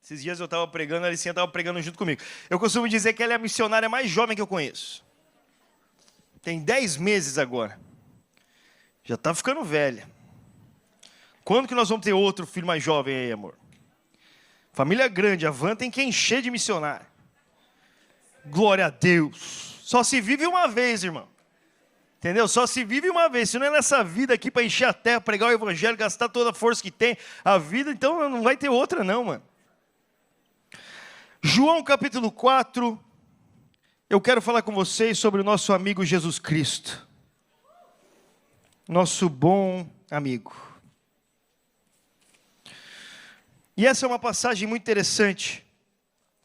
Esses dias eu estava pregando, a Alicinha estava pregando junto comigo. Eu costumo dizer que ela é a missionária mais jovem que eu conheço. Tem 10 meses agora. Já está ficando velha. Quando que nós vamos ter outro filho mais jovem aí, amor? Família grande, a van tem que encher de missionário. Glória a Deus. Só se vive uma vez, irmão. Entendeu? Só se vive uma vez. Se não é nessa vida aqui para encher a terra, pregar o evangelho, gastar toda a força que tem, a vida, então não vai ter outra não, mano. João capítulo 4, eu quero falar com vocês sobre o nosso amigo Jesus Cristo. Nosso bom amigo. E essa é uma passagem muito interessante.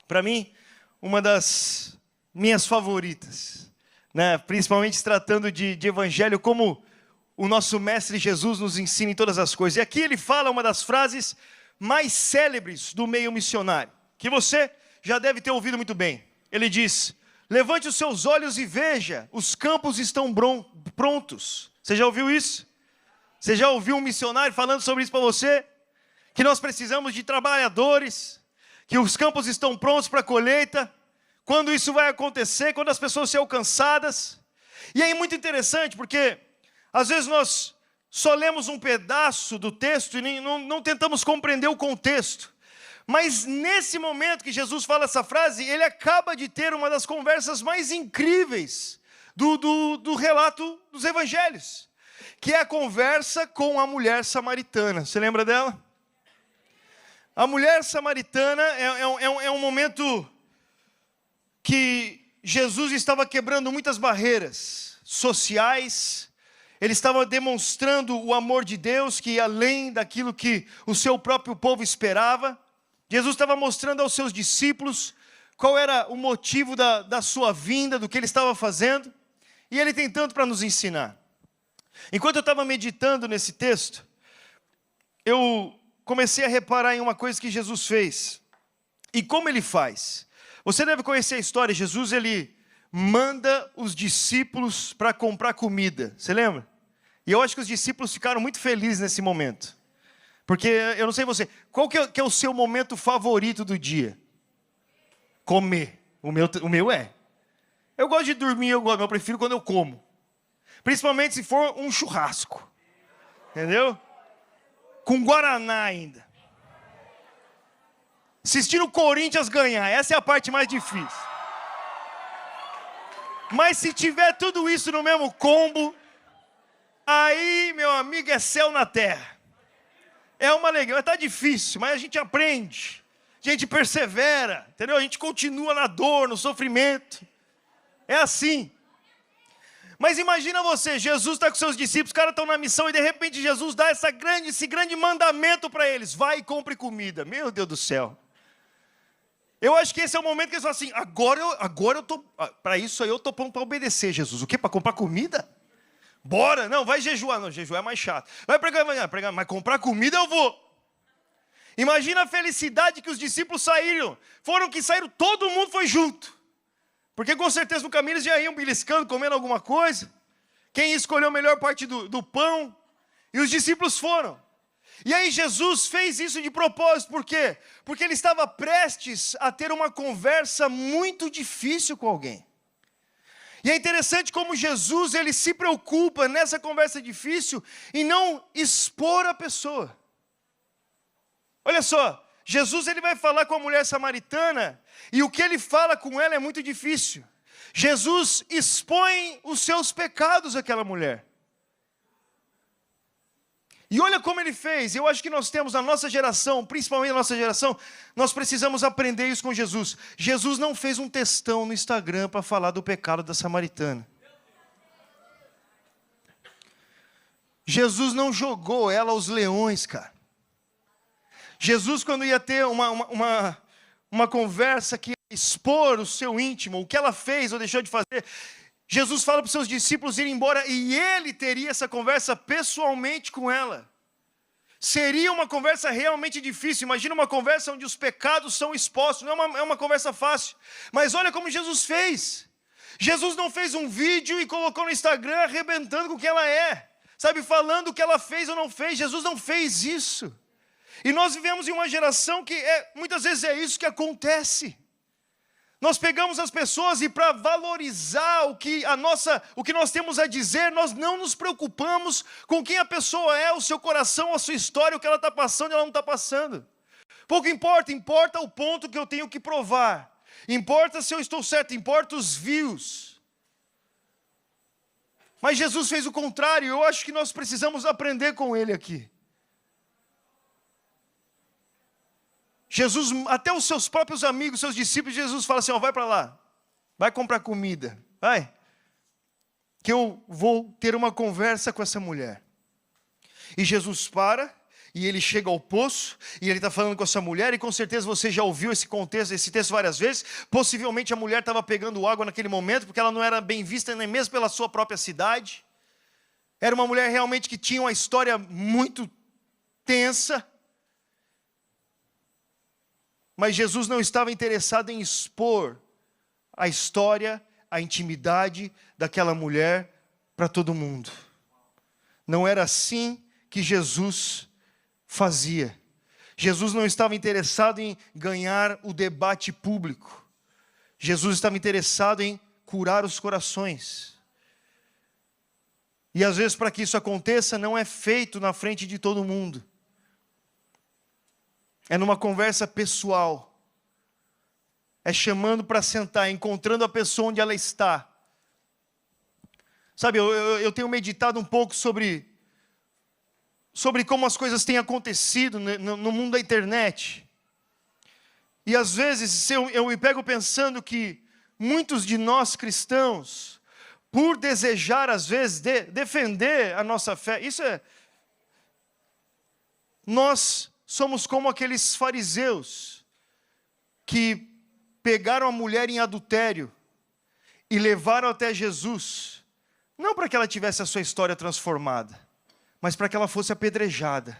Para mim, uma das minhas favoritas. Né? Principalmente se tratando de evangelho, como o nosso mestre Jesus nos ensina em todas as coisas. E aqui ele fala uma das frases mais célebres do meio missionário, que você já deve ter ouvido muito bem. Ele diz: levante os seus olhos e veja, os campos estão prontos. Você já ouviu isso? Você já ouviu um missionário falando sobre isso para você? Que nós precisamos de trabalhadores, que os campos estão prontos para a colheita. Quando isso vai acontecer? Quando as pessoas serão alcançadas? E aí é muito interessante, porque às vezes nós só lemos um pedaço do texto e não tentamos compreender o contexto. Mas nesse momento que Jesus fala essa frase, ele acaba de ter uma das conversas mais incríveis do relato dos evangelhos, que é a conversa com a mulher samaritana. Você lembra dela? A mulher samaritana é um momento que Jesus estava quebrando muitas barreiras sociais. Ele estava demonstrando o amor de Deus, que ia além daquilo que o seu próprio povo esperava. Jesus estava mostrando aos seus discípulos qual era o motivo da sua vinda, do que ele estava fazendo. E ele tem tanto para nos ensinar. Enquanto eu estava meditando nesse texto, eu comecei a reparar em uma coisa que Jesus fez. E como ele faz? Você deve conhecer a história. Jesus, ele manda os discípulos para comprar comida. Você lembra? E eu acho que os discípulos ficaram muito felizes nesse momento. Porque, eu não sei você, qual que é o seu momento favorito do dia? Comer. O meu é. Eu gosto de dormir, eu prefiro quando eu como. Principalmente se for um churrasco. Entendeu? Com Guaraná ainda. Assistindo o Corinthians ganhar, essa é a parte mais difícil. Mas se tiver tudo isso no mesmo combo, aí, meu amigo, é céu na terra. É uma alegria, está difícil, mas a gente aprende, a gente persevera, entendeu? A gente continua na dor, no sofrimento. É assim. Mas imagina você, Jesus está com seus discípulos, os caras estão na missão e de repente Jesus dá esse grande mandamento para eles: vai e compre comida. Meu Deus do céu. Eu acho que esse é o momento que eles falam assim: agora eu tô, para isso aí eu estou pronto para obedecer, Jesus. O quê? Para comprar comida? Bora, não, vai jejuar. Não, jejuar é mais chato. Vai pregar, mas comprar comida eu vou. Imagina a felicidade que os discípulos saíram. Saíram, todo mundo foi junto. Porque com certeza no caminho eles já iam beliscando, comendo alguma coisa. Quem escolheu a melhor parte do pão. E os discípulos foram. E aí Jesus fez isso de propósito. Por quê? Porque ele estava prestes a ter uma conversa muito difícil com alguém. E é interessante como Jesus, ele se preocupa nessa conversa difícil em não expor a pessoa. Olha só, Jesus ele vai falar com a mulher samaritana e o que ele fala com ela é muito difícil. Jesus expõe os seus pecados àquela mulher. E olha como ele fez. Eu acho que nós temos na nossa geração, principalmente na nossa geração, nós precisamos aprender isso com Jesus. Jesus não fez um textão no Instagram para falar do pecado da samaritana. Jesus não jogou ela aos leões, cara. Jesus, quando ia ter uma conversa que ia expor o seu íntimo, o que ela fez ou deixou de fazer, Jesus fala para os seus discípulos irem embora e ele teria essa conversa pessoalmente com ela. Seria uma conversa realmente difícil. Imagina uma conversa onde os pecados são expostos. Não é uma conversa fácil. Mas olha como Jesus fez. Jesus não fez um vídeo e colocou no Instagram arrebentando com o que ela é. Sabe, falando o que ela fez ou não fez. Jesus não fez isso. E nós vivemos em uma geração que muitas vezes é isso que acontece. Nós pegamos as pessoas e para valorizar o que nós temos a dizer, nós não nos preocupamos com quem a pessoa é, o seu coração, a sua história, o que ela está passando e ela não está passando. Pouco importa, importa o ponto que eu tenho que provar. Importa se eu estou certo, importa os views. Mas Jesus fez o contrário, eu acho que nós precisamos aprender com ele aqui. Jesus, até os seus próprios amigos, seus discípulos, Jesus fala assim, vai para lá, vai comprar comida, vai, que eu vou ter uma conversa com essa mulher. E Jesus para, e ele chega ao poço, e ele está falando com essa mulher, e com certeza você já ouviu esse texto várias vezes, possivelmente a mulher estava pegando água naquele momento, porque ela não era bem vista nem mesmo pela sua própria cidade, era uma mulher realmente que tinha uma história muito tensa, mas Jesus não estava interessado em expor a história, a intimidade daquela mulher para todo mundo. Não era assim que Jesus fazia. Jesus não estava interessado em ganhar o debate público. Jesus estava interessado em curar os corações. E às vezes para que isso aconteça não é feito na frente de todo mundo. É numa conversa pessoal. É chamando para sentar, encontrando a pessoa onde ela está. Sabe, eu tenho meditado um pouco sobre como as coisas têm acontecido no mundo da internet. E às vezes eu me pego pensando que muitos de nós cristãos, por desejar às vezes defender a nossa fé, nós somos como aqueles fariseus que pegaram a mulher em adultério e levaram até Jesus, não para que ela tivesse a sua história transformada, mas para que ela fosse apedrejada.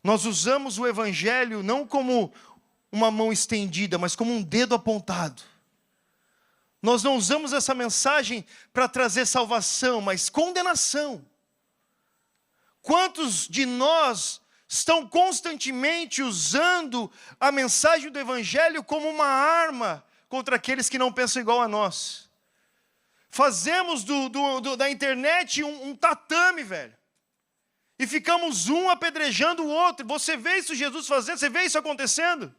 Nós usamos o evangelho não como uma mão estendida, mas como um dedo apontado. Nós não usamos essa mensagem para trazer salvação, mas condenação. Quantos de nós estão constantemente usando a mensagem do evangelho como uma arma contra aqueles que não pensam igual a nós? Fazemos da internet um tatame, velho. E ficamos um apedrejando o outro. Você vê isso Jesus fazendo? Você vê isso acontecendo?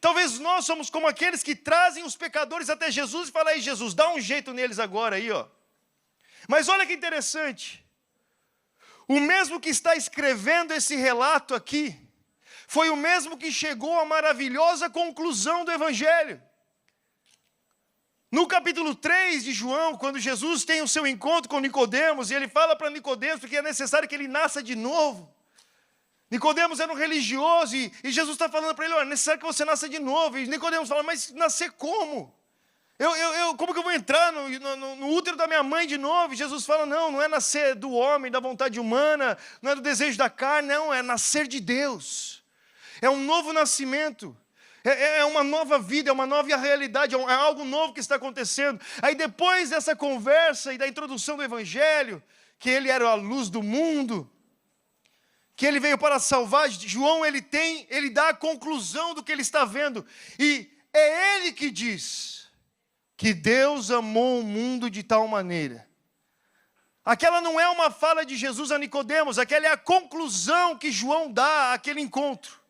Talvez nós somos como aqueles que trazem os pecadores até Jesus e falam, aí Jesus, dá um jeito neles agora aí, ó. Mas olha que interessante. O mesmo que está escrevendo esse relato aqui, foi o mesmo que chegou à maravilhosa conclusão do Evangelho. No capítulo 3 de João, quando Jesus tem o seu encontro com Nicodemos, e ele fala para Nicodemos que é necessário que ele nasça de novo. Nicodemos era um religioso, e Jesus está falando para ele, é necessário que você nasça de novo. E Nicodemos fala, mas nascer como? Como que eu vou entrar no útero da minha mãe de novo? E Jesus fala, não é nascer do homem, da vontade humana, não é do desejo da carne, não, é nascer de Deus. É um novo nascimento, é uma nova vida, é uma nova realidade, é algo novo que está acontecendo. Aí depois dessa conversa e da introdução do Evangelho, que ele era a luz do mundo, que ele veio para salvar, João ele dá a conclusão do que ele está vendo. E é ele que diz que Deus amou o mundo de tal maneira. Aquela não é uma fala de Jesus a Nicodemos, aquela é a conclusão que João dá àquele encontro.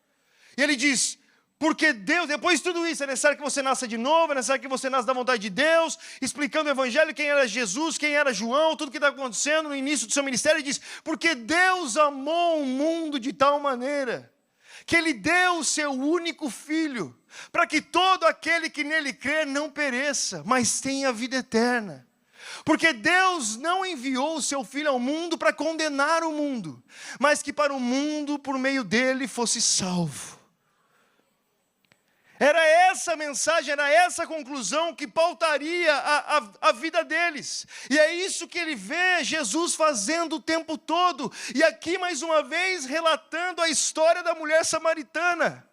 E ele diz, porque Deus, depois de tudo isso, é necessário que você nasça de novo, é necessário que você nasça da vontade de Deus, explicando o Evangelho, quem era Jesus, quem era João, tudo que está acontecendo no início do seu ministério, ele diz, porque Deus amou o mundo de tal maneira, que Ele deu o seu único Filho, para que todo aquele que nele crer não pereça, mas tenha vida eterna. Porque Deus não enviou o seu Filho ao mundo para condenar o mundo, mas que para o mundo, por meio dele, fosse salvo. Era essa mensagem, era essa conclusão que pautaria a vida deles. E é isso que ele vê Jesus fazendo o tempo todo. E aqui mais uma vez relatando a história da mulher samaritana.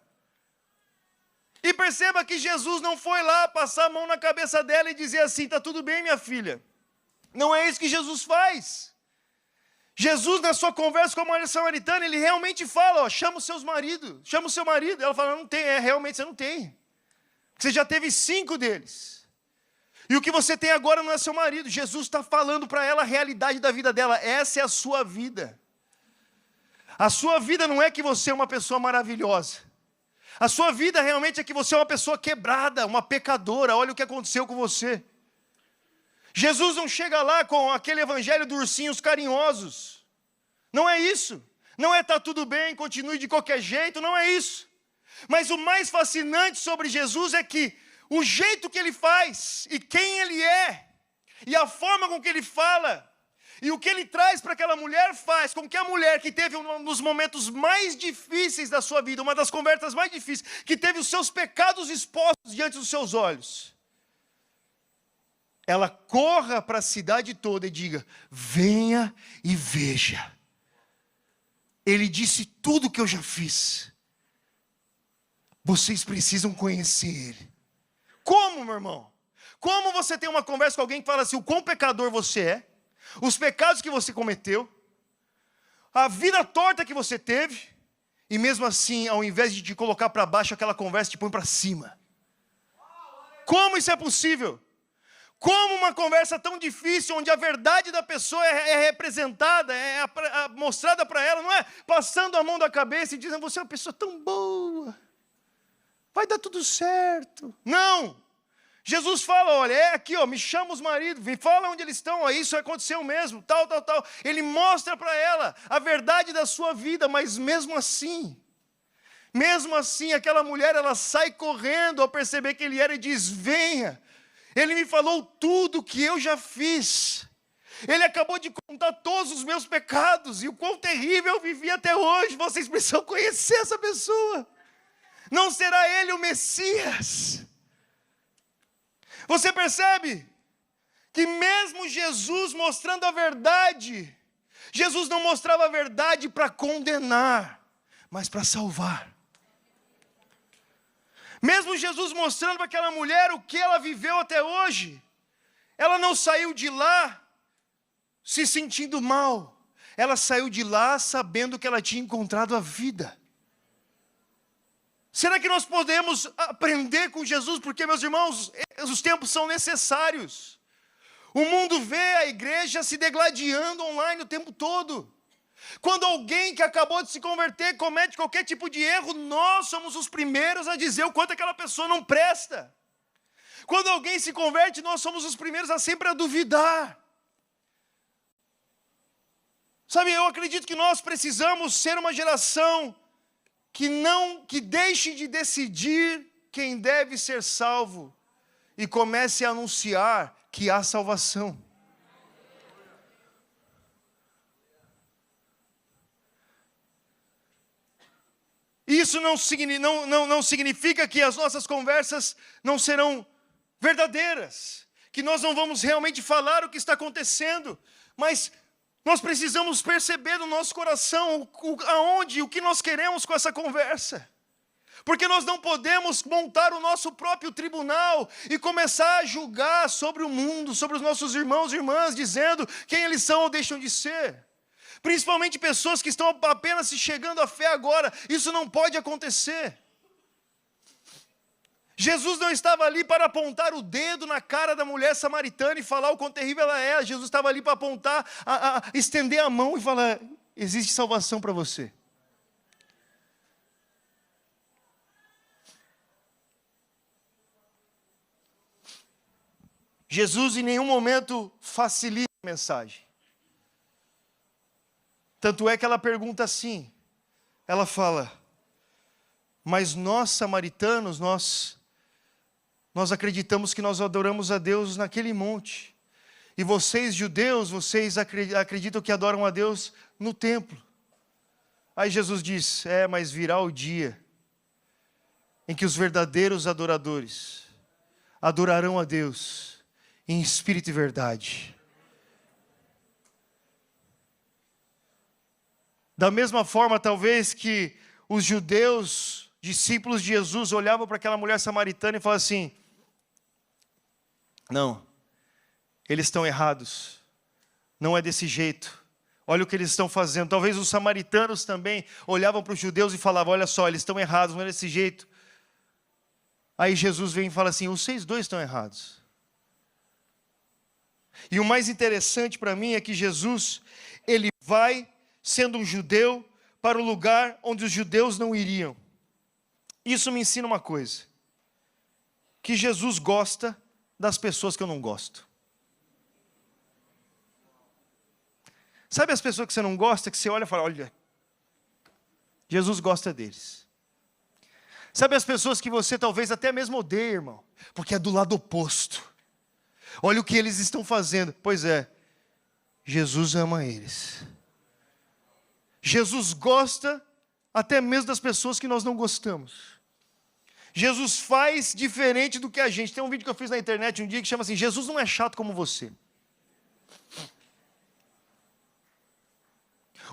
E perceba que Jesus não foi lá passar a mão na cabeça dela e dizer assim, está tudo bem minha filha. Não é isso que Jesus faz. Jesus, na sua conversa com a mulher samaritana, ele realmente fala, ó, chama os seus maridos, chama o seu marido. Ela fala, não tem, realmente você não tem. Você já teve 5 deles. E o que você tem agora não é seu marido. Jesus está falando para ela a realidade da vida dela. Essa é a sua vida. A sua vida não é que você é uma pessoa maravilhosa. A sua vida realmente é que você é uma pessoa quebrada, uma pecadora. Olha o que aconteceu com você. Jesus não chega lá com aquele evangelho dos ursinhos carinhosos. Não é isso. Não é tá tudo bem, continue de qualquer jeito, não é isso. Mas o mais fascinante sobre Jesus é que o jeito que ele faz, e quem ele é, e a forma com que ele fala, e o que ele traz para aquela mulher faz com que a mulher que teve um dos momentos mais difíceis da sua vida, uma das conversas mais difíceis, que teve os seus pecados expostos diante dos seus olhos, ela corra para a cidade toda e diga, venha e veja. Ele disse tudo que eu já fiz. Vocês precisam conhecer ele. Como, meu irmão? Como você tem uma conversa com alguém que fala assim, o quão pecador você é, os pecados que você cometeu, a vida torta que você teve, e mesmo assim, ao invés de te colocar para baixo, aquela conversa te põe para cima. Como isso é possível? Como uma conversa tão difícil, onde a verdade da pessoa é representada, mostrada para ela, não é passando a mão da cabeça e dizendo, você é uma pessoa tão boa, vai dar tudo certo. Não! Jesus fala, olha, é aqui, ó, me chama os maridos, me fala onde eles estão, ó, isso aconteceu mesmo, tal. Ele mostra para ela a verdade da sua vida, mas mesmo assim, aquela mulher, ela sai correndo ao perceber que ele era e diz, venha. Ele me falou tudo que eu já fiz. Ele acabou de contar todos os meus pecados e o quão terrível eu vivi até hoje. Vocês precisam conhecer essa pessoa. Não será ele o Messias? Você percebe que mesmo Jesus mostrando a verdade, Jesus não mostrava a verdade para condenar, mas para salvar. Mesmo Jesus mostrando para aquela mulher o que ela viveu até hoje, ela não saiu de lá se sentindo mal. Ela saiu de lá sabendo que ela tinha encontrado a vida. Será que nós podemos aprender com Jesus? Porque, meus irmãos, os tempos são necessários. O mundo vê a igreja se degladiando online o tempo todo. Quando alguém que acabou de se converter comete qualquer tipo de erro, nós somos os primeiros a dizer o quanto aquela pessoa não presta. Quando alguém se converte, nós somos os primeiros a sempre a duvidar. Sabe, eu acredito que nós precisamos ser uma geração que deixe de decidir quem deve ser salvo e comece a anunciar que há salvação. Isso não significa que as nossas conversas não serão verdadeiras, que nós não vamos realmente falar o que está acontecendo, mas nós precisamos perceber no nosso coração o que nós queremos com essa conversa. Porque nós não podemos montar o nosso próprio tribunal e começar a julgar sobre o mundo, sobre os nossos irmãos e irmãs, dizendo quem eles são ou deixam de ser. Principalmente pessoas que estão apenas se chegando à fé agora. Isso não pode acontecer. Jesus não estava ali para apontar o dedo na cara da mulher samaritana e falar o quão terrível ela é. Jesus estava ali para apontar, estender a mão e falar, existe salvação para você. Jesus em nenhum momento facilita a mensagem. Tanto é que ela pergunta assim, ela fala, mas nós samaritanos, nós acreditamos que nós adoramos a Deus naquele monte. E vocês judeus, vocês acreditam que adoram a Deus no templo. Aí Jesus diz, mas virá o dia em que os verdadeiros adoradores adorarão a Deus em espírito e verdade. Da mesma forma, talvez, que os judeus, discípulos de Jesus, olhavam para aquela mulher samaritana e falavam assim, não, eles estão errados, não é desse jeito, Olha o que eles estão fazendo. Talvez os samaritanos também olhavam para os judeus e falavam, olha só, eles estão errados, não é desse jeito. Aí Jesus vem e fala assim, vocês dois estão errados. E o mais interessante para mim é que Jesus, ele vai, sendo um judeu, para o lugar onde os judeus não iriam. Isso me ensina uma coisa, que Jesus gosta das pessoas que eu não gosto. Sabe as pessoas que você não gosta, que você olha e fala, olha, Jesus gosta deles. Sabe as pessoas que você talvez até mesmo odeia, irmão, porque é do lado oposto. Olha o que eles estão fazendo. Pois é, Jesus ama eles. Jesus gosta até mesmo das pessoas que nós não gostamos. Jesus faz diferente do que a gente. Tem um vídeo que eu fiz na internet um dia que chama assim, Jesus não é chato como você.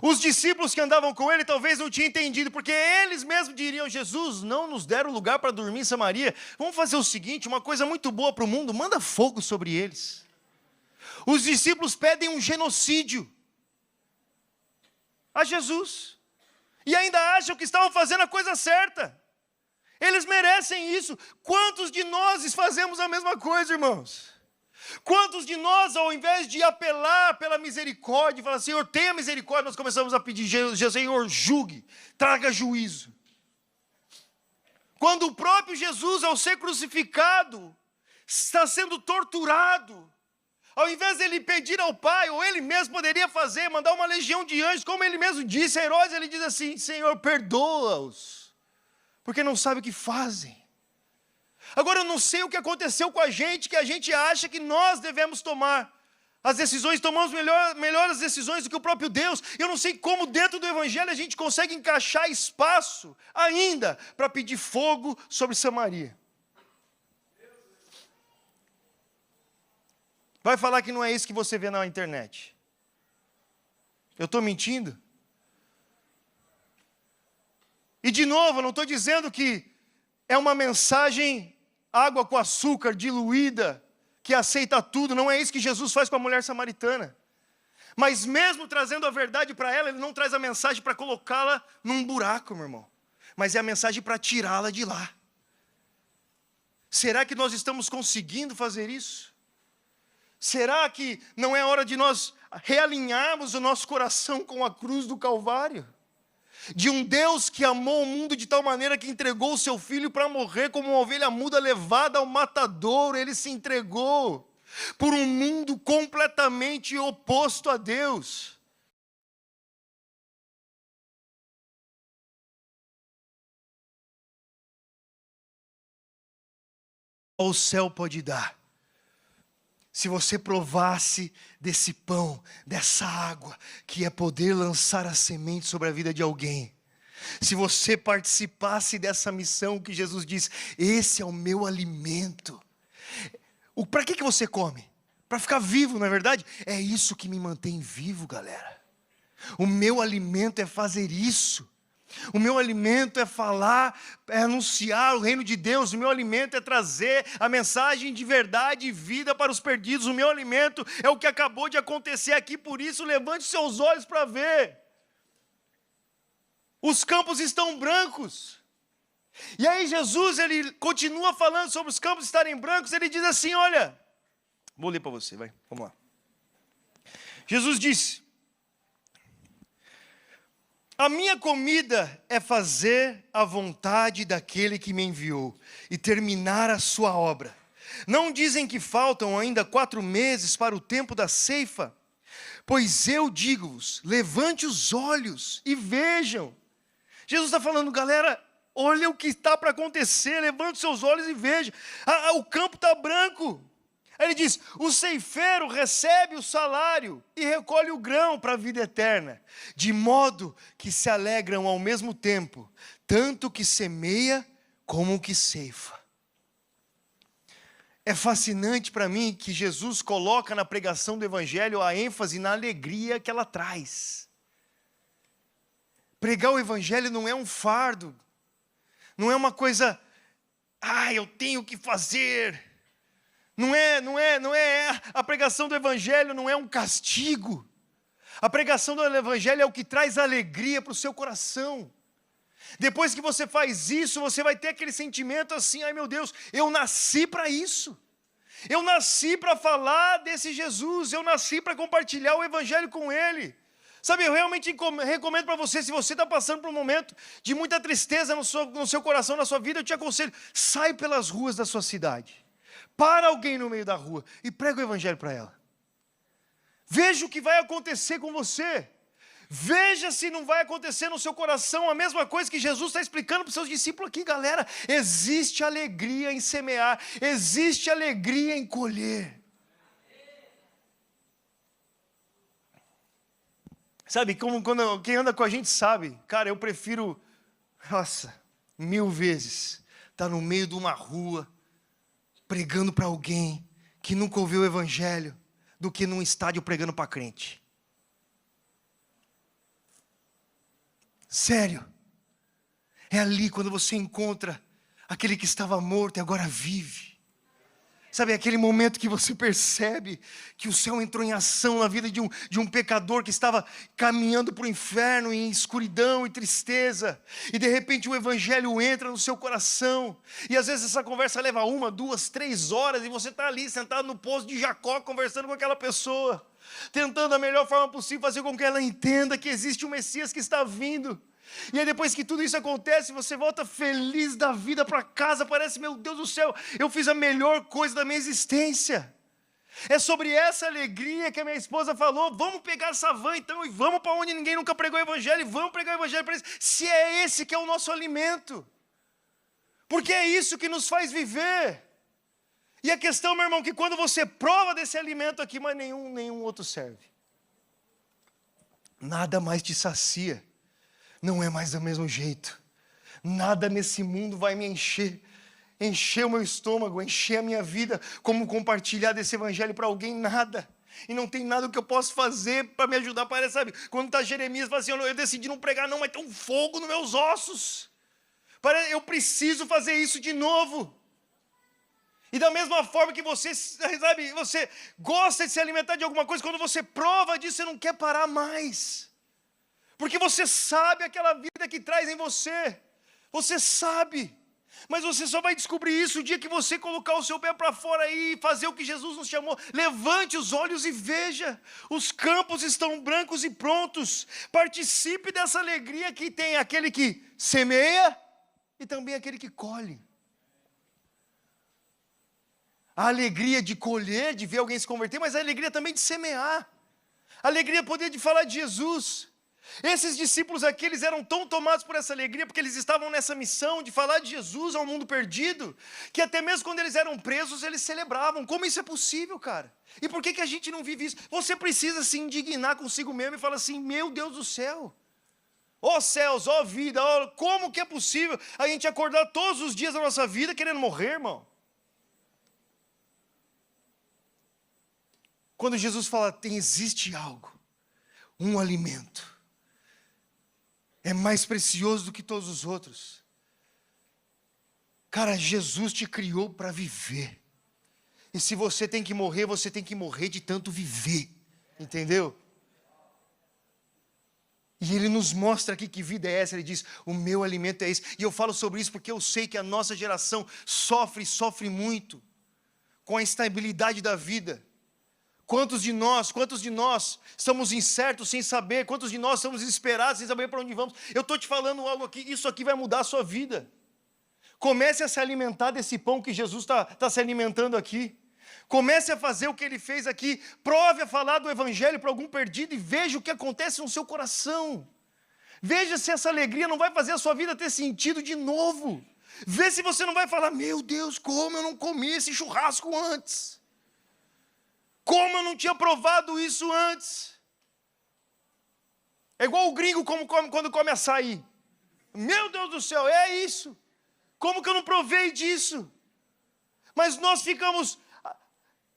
Os discípulos que andavam com ele talvez não tinham entendido, porque eles mesmos diriam, Jesus, não nos deram lugar para dormir em Samaria. Vamos fazer o seguinte, uma coisa muito boa para o mundo, manda fogo sobre eles. Os discípulos pedem um genocídio a Jesus. E ainda acham que estavam fazendo a coisa certa. Eles merecem isso. Quantos de nós fazemos a mesma coisa, irmãos? Quantos de nós, ao invés de apelar pela misericórdia, falar, Senhor, tenha misericórdia, nós começamos a pedir, Senhor, julgue, traga juízo. Quando o próprio Jesus, ao ser crucificado, está sendo torturado, ao invés de ele pedir ao Pai, ou ele mesmo poderia fazer, mandar uma legião de anjos, como ele mesmo disse a Herodes, ele diz assim, Senhor, perdoa-os, porque não sabem o que fazem. Agora eu não sei o que aconteceu com a gente, que a gente acha que nós devemos tomar as decisões, tomamos melhores decisões do que o próprio Deus. Eu não sei como dentro do Evangelho a gente consegue encaixar espaço ainda para pedir fogo sobre Samaria. Vai falar que não é isso que você vê na internet. Eu estou mentindo? E de novo, eu não estou dizendo que é uma mensagem água com açúcar, diluída, que aceita tudo. Não é isso que Jesus faz com a mulher samaritana. Mas mesmo trazendo a verdade para ela, ele não traz a mensagem para colocá-la num buraco, meu irmão. Mas é a mensagem para tirá-la de lá. Será que nós estamos conseguindo fazer isso? Será que não é hora de nós realinharmos o nosso coração com a cruz do Calvário? De um Deus que amou o mundo de tal maneira que entregou o seu filho para morrer como uma ovelha muda levada ao matadouro. Ele se entregou por um mundo completamente oposto a Deus. O céu pode dar. Se você provasse desse pão, dessa água, que é poder lançar a semente sobre a vida de alguém. Se você participasse dessa missão que Jesus diz, esse é o meu alimento. Para que você come? Para ficar vivo, não é verdade? É isso que me mantém vivo, galera. O meu alimento é fazer isso. O meu alimento é falar, é anunciar o reino de Deus. O meu alimento é trazer a mensagem de verdade e vida para os perdidos. O meu alimento é o que acabou de acontecer aqui. Por isso, levante seus olhos para ver. Os campos estão brancos. E aí Jesus, ele continua falando sobre os campos estarem brancos. Ele diz assim, olha, vou ler para você, vai, vamos lá. Jesus disse, a minha comida é fazer a vontade daquele que me enviou e terminar a sua obra. Não dizem que faltam ainda 4 meses para o tempo da ceifa? Pois eu digo-vos, levante os olhos e vejam. Jesus está falando, galera, olha o que está para acontecer, levante os seus olhos e veja. O campo está branco. Aí ele diz, o ceifeiro recebe o salário e recolhe o grão para a vida eterna, de modo que se alegram ao mesmo tempo, tanto o que semeia como o que ceifa. É fascinante para mim que Jesus coloca na pregação do Evangelho a ênfase na alegria que ela traz. Pregar o Evangelho não é um fardo, não é uma coisa, eu tenho que fazer. Não é, a pregação do Evangelho não é um castigo. A pregação do evangelho é o que traz alegria para o seu coração. Depois que você faz isso, você vai ter aquele sentimento assim, ai meu Deus, eu nasci para isso. Eu nasci para falar desse Jesus, eu nasci para compartilhar o evangelho com Ele. Sabe, eu realmente recomendo para você, se você está passando por um momento de muita tristeza no seu coração, na sua vida, eu te aconselho, sai pelas ruas da sua cidade. Para alguém no meio da rua e prega o evangelho para ela. Veja o que vai acontecer com você. Veja se não vai acontecer no seu coração a mesma coisa que Jesus está explicando para os seus discípulos aqui, galera. Existe alegria em semear, existe alegria em colher. Sabe, quem anda com a gente sabe, cara, eu prefiro, 1000 vezes, estar no meio de uma rua, pregando para alguém que nunca ouviu o evangelho, do que num estádio pregando para crente. Sério, é ali quando você encontra aquele que estava morto e agora vive. Sabe, aquele momento que você percebe que o céu entrou em ação na vida de um pecador que estava caminhando para o inferno em escuridão e tristeza. E de repente o evangelho entra no seu coração. E às vezes essa conversa leva 1, 2, 3 horas e você está ali sentado no poço de Jacó conversando com aquela pessoa. Tentando da melhor forma possível fazer com que ela entenda que existe um Messias que está vindo. E aí depois que tudo isso acontece, você volta feliz da vida para casa, parece, meu Deus do céu, eu fiz a melhor coisa da minha existência. É sobre essa alegria que a minha esposa falou, vamos pegar essa van então, e vamos para onde ninguém nunca pregou o evangelho, e vamos pregar o evangelho para eles, se é esse que é o nosso alimento. Porque é isso que nos faz viver. E a questão, meu irmão, que quando você prova desse alimento aqui, mas nenhum outro serve. Nada mais te sacia. Não é mais do mesmo jeito. Nada nesse mundo vai me encher o meu estômago, encher a minha vida, como compartilhar desse evangelho para alguém, nada. E não tem nada que eu possa fazer para me ajudar. Parece, sabe, quando está Jeremias, fala assim, eu decidi não pregar não, mas tem um fogo nos meus ossos. Eu preciso fazer isso de novo. E da mesma forma que você, sabe, você gosta de se alimentar de alguma coisa, quando você prova disso, você não quer parar mais. Porque você sabe aquela vida que traz em você. Você sabe. Mas você só vai descobrir isso o dia que você colocar o seu pé para fora aí e fazer o que Jesus nos chamou. Levante os olhos e veja. Os campos estão brancos e prontos. Participe dessa alegria que tem aquele que semeia e também aquele que colhe. A alegria de colher, de ver alguém se converter, mas a alegria também de semear. A alegria poder de falar de Jesus. Esses discípulos aqui, eles eram tão tomados por essa alegria, porque eles estavam nessa missão de falar de Jesus ao mundo perdido, que até mesmo quando eles eram presos, eles celebravam. Como isso é possível, cara? E por que a gente não vive isso? Você precisa se indignar consigo mesmo e falar assim, meu Deus do céu, ó céus, ó vida, ó, como que é possível a gente acordar todos os dias da nossa vida querendo morrer, irmão? Quando Jesus fala, existe algo, um alimento, é mais precioso do que todos os outros. Cara, Jesus te criou para viver. E se você tem que morrer, você tem que morrer de tanto viver. Entendeu? E Ele nos mostra aqui que vida é essa. Ele diz, o meu alimento é esse. E eu falo sobre isso porque eu sei que a nossa geração sofre muito com a instabilidade da vida. Quantos de nós estamos incertos sem saber? Quantos de nós estamos desesperados sem saber para onde vamos? Eu estou te falando algo aqui, isso aqui vai mudar a sua vida. Comece a se alimentar desse pão que Jesus está se alimentando aqui. Comece a fazer o que Ele fez aqui. Prove a falar do evangelho para algum perdido e veja o que acontece no seu coração. Veja se essa alegria não vai fazer a sua vida ter sentido de novo. Vê se você não vai falar, meu Deus, como eu não comi esse churrasco antes. Como eu não tinha provado isso antes? É igual o gringo quando come açaí. Meu Deus do céu, é isso. Como que eu não provei disso? Mas nós ficamos,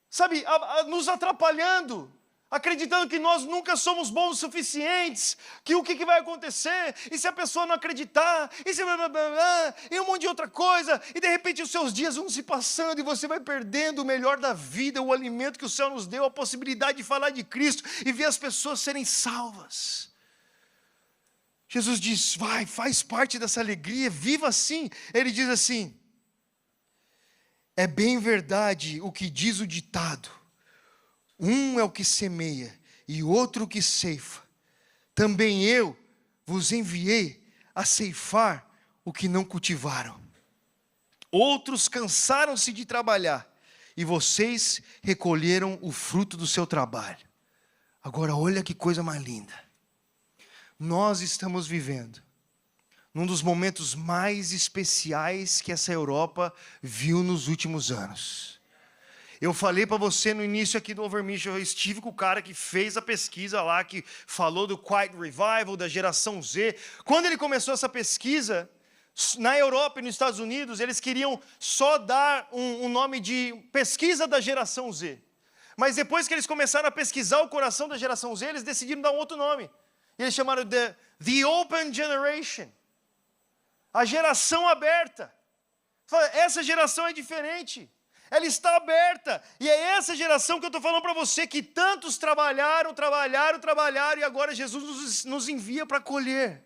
sabe, nos atrapalhando. acreditando que nós nunca somos bons o suficientes, que o que vai acontecer, e se a pessoa não acreditar, e se blá, blá, blá, blá, e um monte de outra coisa, e de repente os seus dias vão se passando, e você vai perdendo o melhor da vida, o alimento que o céu nos deu, a possibilidade de falar de Cristo, e ver as pessoas serem salvas. Jesus diz, vai, faz parte dessa alegria, viva assim. Ele diz assim, é bem verdade o que diz o ditado, um é o que semeia e outro o que ceifa. Também eu vos enviei a ceifar o que não cultivaram. Outros cansaram-se de trabalhar e vocês recolheram o fruto do seu trabalho. Agora olha que coisa mais linda. Nós estamos vivendo num dos momentos mais especiais que essa Europa viu nos últimos anos. Eu falei para você no início aqui do Overmission, eu estive com o cara que fez a pesquisa lá, que falou do Quiet Revival, da geração Z. Quando ele começou essa pesquisa, na Europa e nos Estados Unidos, eles queriam só dar um nome de pesquisa da geração Z. Mas depois que eles começaram a pesquisar o coração da geração Z, eles decidiram dar um outro nome. E eles chamaram de The Open Generation. A geração aberta. Essa geração é diferente. Ela está aberta. E é essa geração que eu estou falando para você, que tantos trabalharam, e agora Jesus nos envia para colher.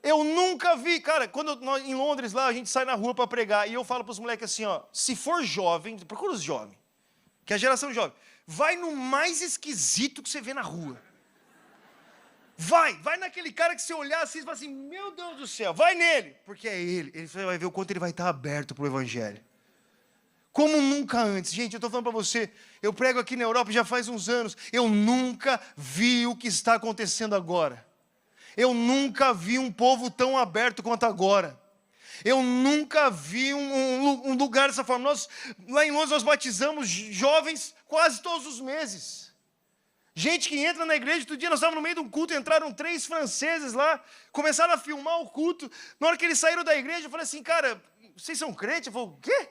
Eu nunca vi, cara, quando nós, em Londres lá, a gente sai na rua para pregar, e eu falo para os moleques assim, ó, se for jovem, procura os jovens, que é a geração jovem, vai no mais esquisito que você vê na rua. Vai naquele cara que você olhar assim e fala assim, meu Deus do céu, vai nele, porque é ele vai ver o quanto ele vai estar aberto para o Evangelho. Como nunca antes. Gente, eu estou falando para você, eu prego aqui na Europa já faz uns anos, eu nunca vi o que está acontecendo agora. Eu nunca vi um povo tão aberto quanto agora. Eu nunca vi um lugar dessa forma. Lá em Londres nós batizamos jovens quase todos os meses. Gente que entra na igreja, outro dia nós estávamos no meio de um culto, entraram 3 franceses lá, começaram a filmar o culto. Na hora que eles saíram da igreja, eu falei assim, cara, vocês são crentes? Eu falei, o quê?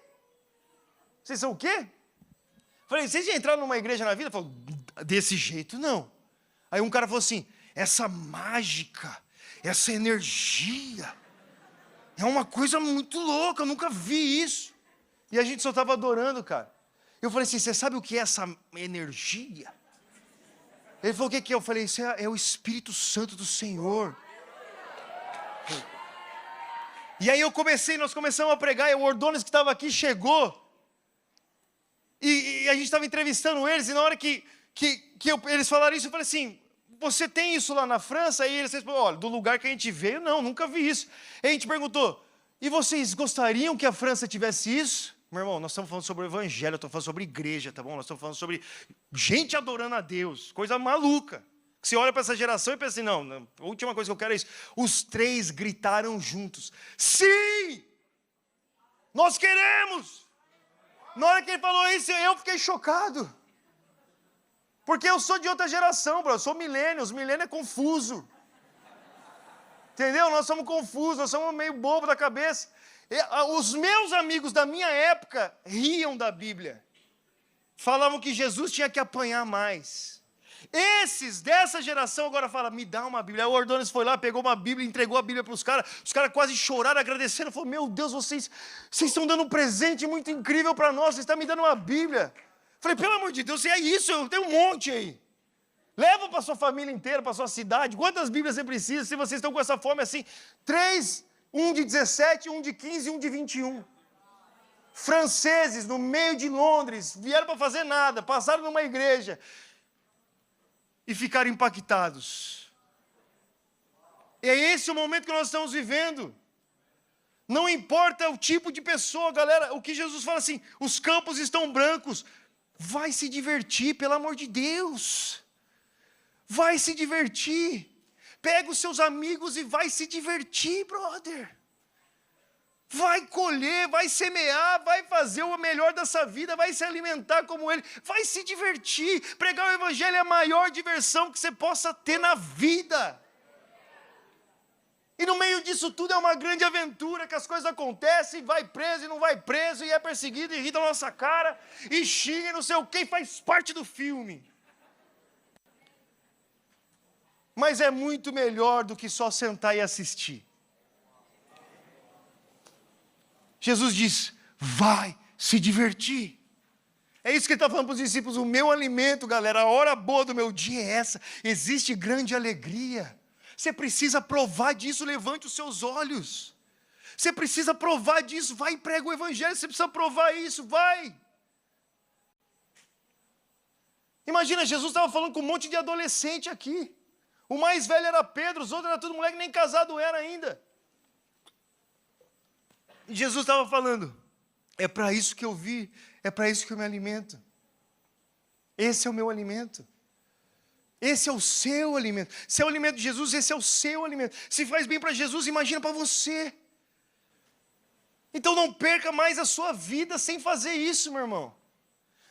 Vocês são o quê? Eu falei, vocês já entraram numa igreja na vida? Eu falei, desse jeito não. Aí um cara falou assim, essa mágica, essa energia, é uma coisa muito louca, eu nunca vi isso. E a gente só estava adorando, cara. Eu falei assim, você sabe o que é essa energia? Ele falou, o que é? Eu falei, isso é o Espírito Santo do Senhor. E aí nós começamos a pregar, e o Ordones que estava aqui chegou, e a gente estava entrevistando eles, e na hora que eles falaram isso, eu falei assim, você tem isso lá na França? E eles responderam, olha, do lugar que a gente veio, não, nunca vi isso. E a gente perguntou, e vocês gostariam que a França tivesse isso? Meu irmão, nós estamos falando sobre o Evangelho, eu estou falando sobre igreja, tá bom? Nós estamos falando sobre gente adorando a Deus, coisa maluca. Você olha para essa geração e pensa assim, não, a última coisa que eu quero é isso. Os 3 gritaram juntos, sim! Nós queremos! Na hora que ele falou isso, eu fiquei chocado. Porque eu sou de outra geração, bro. Eu sou milênio, os milênios é confuso. Entendeu? Nós somos confusos, nós somos meio bobo da cabeça. Os meus amigos da minha época riam da Bíblia. Falavam que Jesus tinha que apanhar mais. Esses dessa geração agora falam, me dá uma Bíblia. Aí o Ordones foi lá, pegou uma Bíblia, entregou a Bíblia para os caras quase choraram, agradecendo. Falou, meu Deus, vocês estão dando um presente muito incrível para nós, vocês estão me dando uma Bíblia. Falei, pelo amor de Deus, é isso, eu tenho um monte aí. Leva para sua família inteira, para sua cidade. Quantas Bíblias você precisa, se vocês estão com essa fome assim? 3, um de 17, um de 15 e um de 21. Franceses, no meio de Londres, vieram para fazer nada, passaram numa igreja e ficaram impactados. E é esse o momento que nós estamos vivendo. Não importa o tipo de pessoa, galera, o que Jesus fala assim, os campos estão brancos, vai se divertir, pelo amor de Deus. Vai se divertir. Pega os seus amigos e vai se divertir, brother. Vai colher, vai semear, vai fazer o melhor dessa vida, vai se alimentar como ele, vai se divertir. Pregar o Evangelho é a maior diversão que você possa ter na vida. E no meio disso tudo é uma grande aventura, que as coisas acontecem, vai preso e não vai preso, e é perseguido, e ri da nossa cara, e xinga e não sei o que, faz parte do filme. Mas é muito melhor do que só sentar e assistir. Jesus diz, vai se divertir. É isso que ele está falando para os discípulos, o meu alimento, galera, a hora boa do meu dia é essa, existe grande alegria. Você precisa provar disso, levante os seus olhos. Você precisa provar disso, vai e prega o evangelho, você precisa provar isso, vai. Imagina, Jesus estava falando com um monte de adolescente aqui. O mais velho era Pedro, os outros eram tudo moleque, nem casado era ainda. E Jesus estava falando, é para isso que eu vi, é para isso que eu me alimento. Esse é o meu alimento. Esse é o seu alimento. Se é o alimento de Jesus, esse é o seu alimento. Se faz bem para Jesus, imagina para você. Então não perca mais a sua vida sem fazer isso, meu irmão.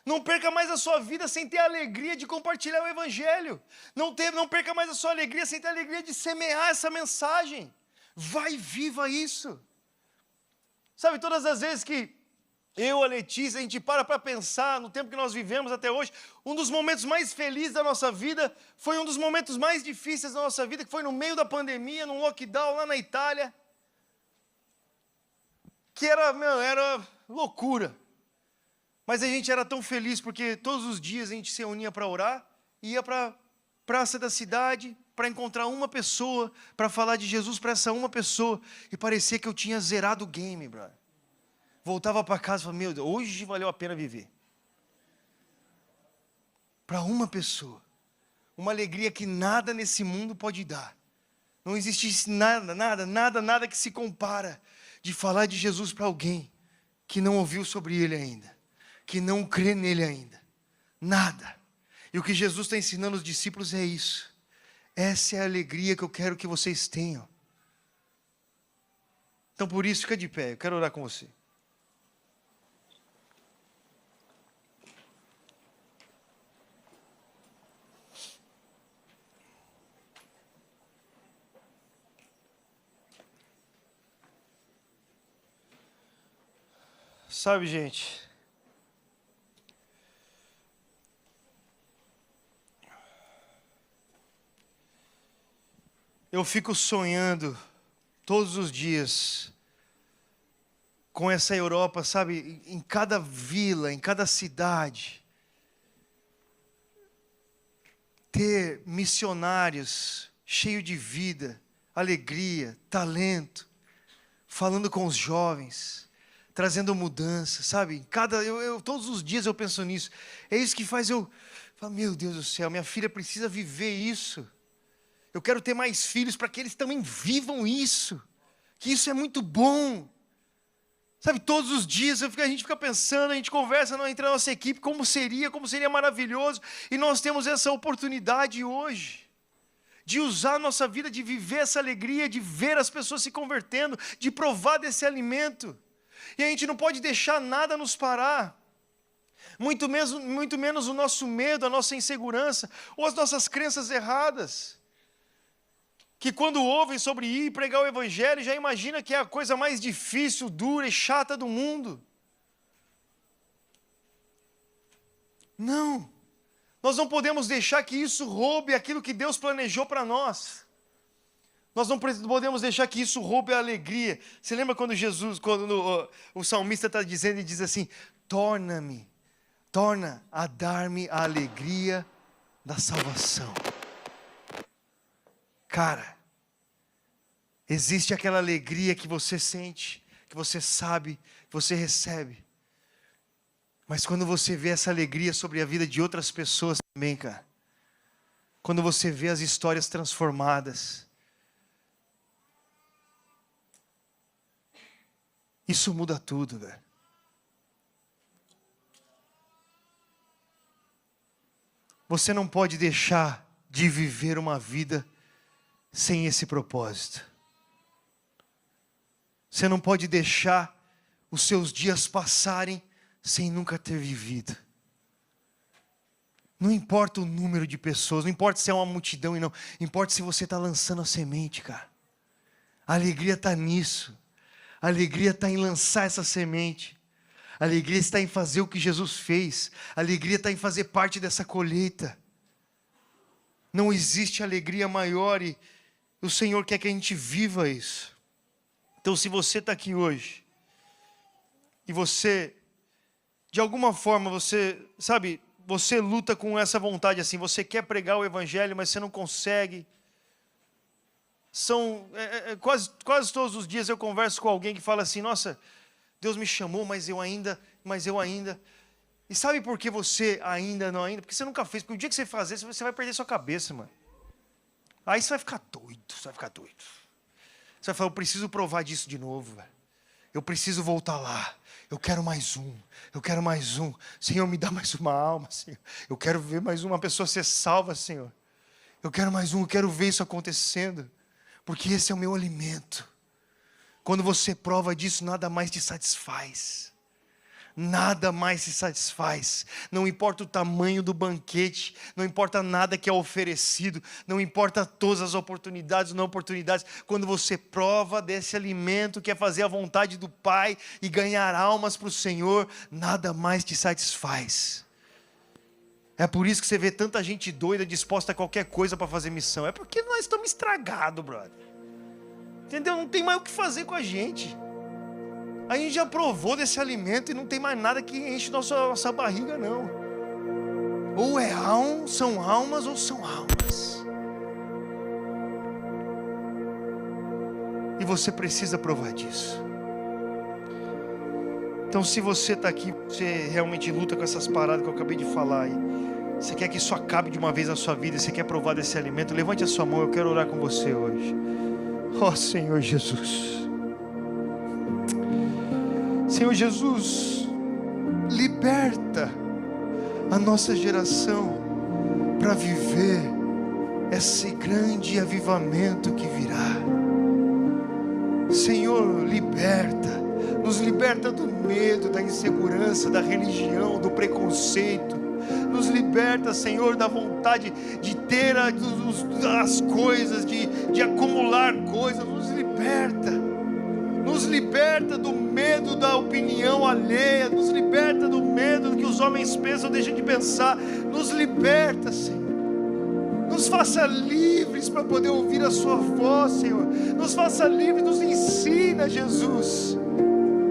Não perca mais a sua vida sem ter a alegria de compartilhar o evangelho. Não perca mais a sua alegria sem ter a alegria de semear essa mensagem. Vai, viva isso. Sabe, todas as vezes que eu, a Letícia, a gente para pensar no tempo que nós vivemos até hoje, um dos momentos mais felizes da nossa vida foi um dos momentos mais difíceis da nossa vida, que foi no meio da pandemia, num lockdown lá na Itália, que era loucura. Mas a gente era tão feliz porque todos os dias a gente se reunia para orar, ia para a praça da cidade para encontrar uma pessoa, para falar de Jesus para essa uma pessoa, e parecia que eu tinha zerado o game, brother. Voltava para casa e falava, meu Deus, hoje valeu a pena viver. Para uma pessoa. Uma alegria que nada nesse mundo pode dar. Não existe nada que se compara de falar de Jesus para alguém que não ouviu sobre Ele ainda. Que não crê nele ainda. Nada. E o que Jesus está ensinando os discípulos é isso. Essa é a alegria que eu quero que vocês tenham. Então por isso, fica de pé, eu quero orar com você. Sabe, gente, eu fico sonhando todos os dias com essa Europa, sabe, em cada vila, em cada cidade, ter missionários cheios de vida, alegria, talento, falando com os jovens, trazendo mudança, sabe? Todos os dias eu penso nisso. É isso que faz eu falar, meu Deus do céu, minha filha precisa viver isso. Eu quero ter mais filhos para que eles também vivam isso. Que isso é muito bom. Sabe, todos os dias a gente fica pensando, a gente conversa entre a nossa equipe, como seria maravilhoso. E nós temos essa oportunidade hoje. De usar a nossa vida, de viver essa alegria, de ver as pessoas se convertendo, de provar desse alimento. E a gente não pode deixar nada nos parar. Muito menos o nosso medo, a nossa insegurança, ou as nossas crenças erradas. Que quando ouvem sobre ir e pregar o evangelho, já imagina que é a coisa mais difícil, dura e chata do mundo. Não. Nós não podemos deixar que isso roube aquilo que Deus planejou para nós. Nós não podemos deixar que isso roube a alegria. Você lembra quando o salmista está dizendo e diz assim, torna a dar-me a alegria da salvação. Cara, existe aquela alegria que você sente, que você sabe, que você recebe. Mas quando você vê essa alegria sobre a vida de outras pessoas também, cara. Quando você vê as histórias transformadas. Isso muda tudo, velho. Você não pode deixar de viver uma vida sem esse propósito. Você não pode deixar os seus dias passarem sem nunca ter vivido. Não importa o número de pessoas, não importa se é uma multidão e não, importa se você está lançando a semente, cara. A alegria está nisso. A alegria está em lançar essa semente. A alegria está em fazer o que Jesus fez. A alegria está em fazer parte dessa colheita. Não existe alegria maior e o Senhor quer que a gente viva isso. Então, se você está aqui hoje e você, de alguma forma, você luta com essa vontade assim, você quer pregar o Evangelho, mas você não consegue. Quase todos os dias eu converso com alguém que fala assim, nossa, Deus me chamou, mas eu ainda. E sabe por que você ainda? Porque você nunca fez. Porque o dia que você fazer, você vai perder sua cabeça, mano. Aí você vai ficar doido, Você vai falar, eu preciso provar disso de novo, velho. Eu preciso voltar lá. Eu quero mais um. Senhor, me dá mais uma alma, Senhor. Eu quero ver mais uma pessoa ser salva, Senhor. Eu quero mais um, eu quero ver isso acontecendo. Porque esse é o meu alimento. Quando você prova disso, nada mais te satisfaz. Nada mais se satisfaz. Não importa o tamanho do banquete, não importa nada que é oferecido, não importa todas as oportunidades ou não oportunidades. Quando você prova desse alimento que é fazer a vontade do Pai e ganhar almas para o Senhor, nada mais te satisfaz. É por isso que você vê tanta gente doida disposta a qualquer coisa para fazer missão. É porque nós estamos estragados, brother. Entendeu? Não tem mais o que fazer com a gente. A gente já provou desse alimento e não tem mais nada que enche nossa barriga, não. Ou são almas ou são almas. E você precisa provar disso. Então, se você está aqui, você realmente luta com essas paradas que eu acabei de falar aí, você quer que isso acabe de uma vez na sua vida, você quer provar desse alimento, levante a sua mão, eu quero orar com você hoje. Ó Senhor Jesus. Senhor Jesus, liberta a nossa geração para viver esse grande avivamento que virá. Senhor, nos liberta do medo, da insegurança, da religião, do preconceito. Nos liberta, Senhor, da vontade de ter as coisas, de acumular coisas. Nos liberta do medo da opinião alheia, nos liberta do medo do que os homens pensam, deixam de pensar. Nos liberta, Senhor. Nos faça livres para poder ouvir a sua voz, Senhor. Nos faça livres, nos ensina, Jesus.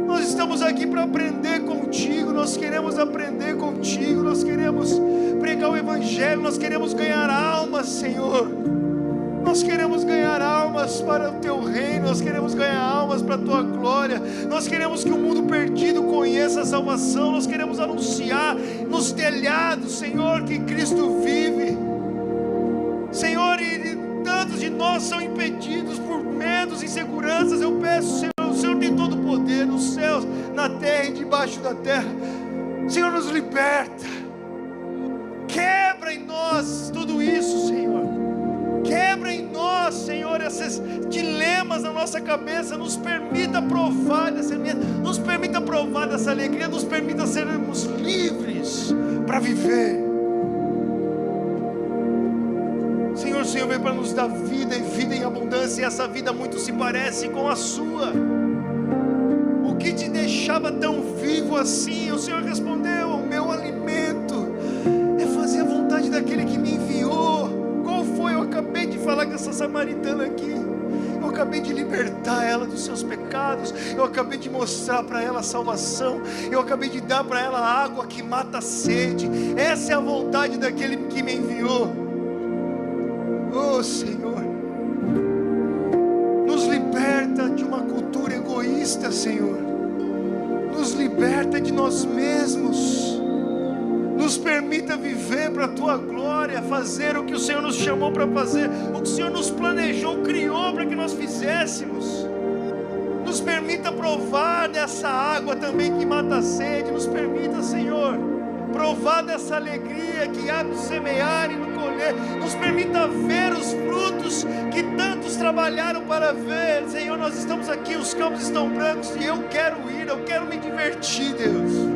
Nós estamos aqui para aprender contigo, nós queremos aprender contigo, nós queremos pregar o Evangelho, nós queremos ganhar almas, Senhor. Nós queremos ganhar almas para o Teu reino, nós queremos ganhar almas para a Tua glória, nós queremos que o mundo perdido conheça a salvação, nós queremos anunciar nos telhados, Senhor, que Cristo vive. Senhor, e tantos de nós são impedidos por medos e inseguranças. Eu peço, Senhor, o Senhor tem todo o poder nos céus, na terra e debaixo da terra. Senhor, nos liberta. Quebra em nós tudo isso, Senhor. Quebra em nós, Senhor, esses dilemas na nossa cabeça. Nos permita provar dessa alegria, nos permita provar dessa alegria, nos permita sermos livres para viver. Senhor, o Senhor veio para nos dar vida e vida em abundância, e essa vida muito se parece com a sua. O que te deixava tão vivo assim? O Senhor respondeu: o meu alimento é fazer a vontade daquele que me enviou. Qual foi? Eu acabei de falar com essa samaritana aqui. Eu acabei de libertar ela dos seus pecados. Eu acabei de mostrar para ela a salvação. Eu acabei de dar para ela a água que mata a sede. Essa é a vontade daquele que me enviou. Oh Senhor, nos liberta de uma cultura egoísta, Senhor. Nos liberta de nós mesmos. Nos permita viver para a Tua glória, fazer o que o Senhor nos chamou para fazer, o que o Senhor nos planejou, criou para que nós fizéssemos. Nos permita provar dessa água também que mata a sede. Nos permita, Senhor, provar dessa alegria que há no semear e no colher. Nos permita ver os frutos que tantos trabalharam para ver. Senhor, nós estamos aqui, os campos estão brancos e eu quero ir, eu quero me divertir, Deus.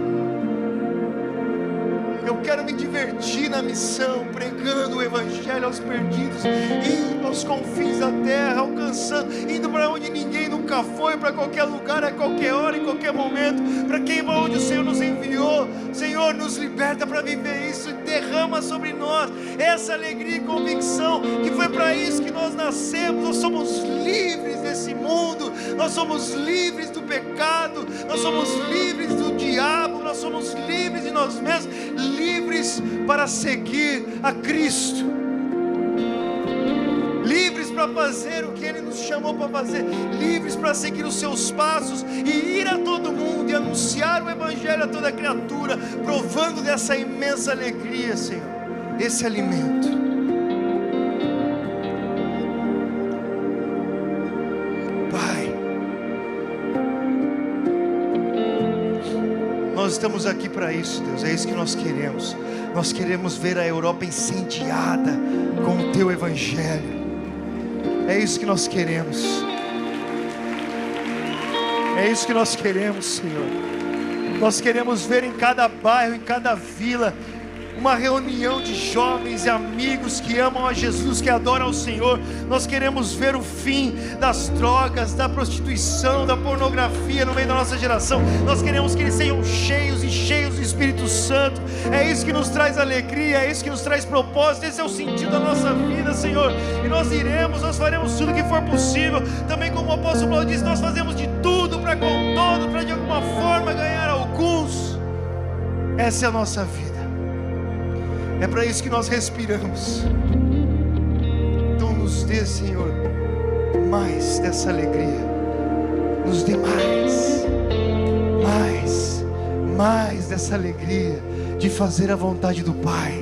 Eu quero me divertir na missão, pregando o Evangelho aos perdidos, indo aos confins da terra, alcançando, indo para onde ninguém nunca foi, para qualquer lugar, a qualquer hora, em qualquer momento, para onde o Senhor nos enviou. Senhor, nos liberta para viver isso e derrama sobre nós essa alegria e convicção que foi para isso que nós nascemos. Nós somos livres desse mundo, nós somos livres do pecado, nós somos livres do diabo, nós somos livres de nós mesmos, livres para seguir a Cristo, livres para fazer o que Ele nos chamou para fazer, livres para seguir os seus passos e ir a todo mundo e anunciar o Evangelho a toda criatura, provando dessa imensa alegria, Senhor, esse alimento. Pai, nós estamos aqui para isso, Deus, é isso que nós queremos. Nós queremos ver a Europa incendiada com o Teu Evangelho. É isso que nós queremos. É isso que nós queremos, Senhor. Nós queremos ver em cada bairro, em cada vila, uma reunião de jovens e amigos que amam a Jesus, que adoram ao Senhor. Nós queremos ver o fim das drogas, da prostituição, da pornografia no meio da nossa geração. Nós queremos que eles sejam cheios e cheios do Espírito Santo. É isso que nos traz alegria, é isso que nos traz propósito. Esse é o sentido da nossa vida, Senhor. E nós iremos, nós faremos tudo o que for possível. Também como o apóstolo Paulo disse, nós fazemos de tudo para com todo, para de alguma forma ganhar alguns. Essa é a nossa vida. É para isso que nós respiramos. Então nos dê, Senhor, mais dessa alegria. Nos dê mais dessa alegria de fazer a vontade do Pai,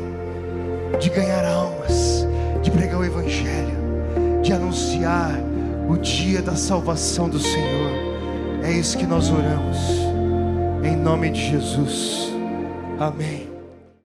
de ganhar almas, de pregar o Evangelho, de anunciar o dia da salvação do Senhor. É isso que nós oramos, em nome de Jesus. Amém.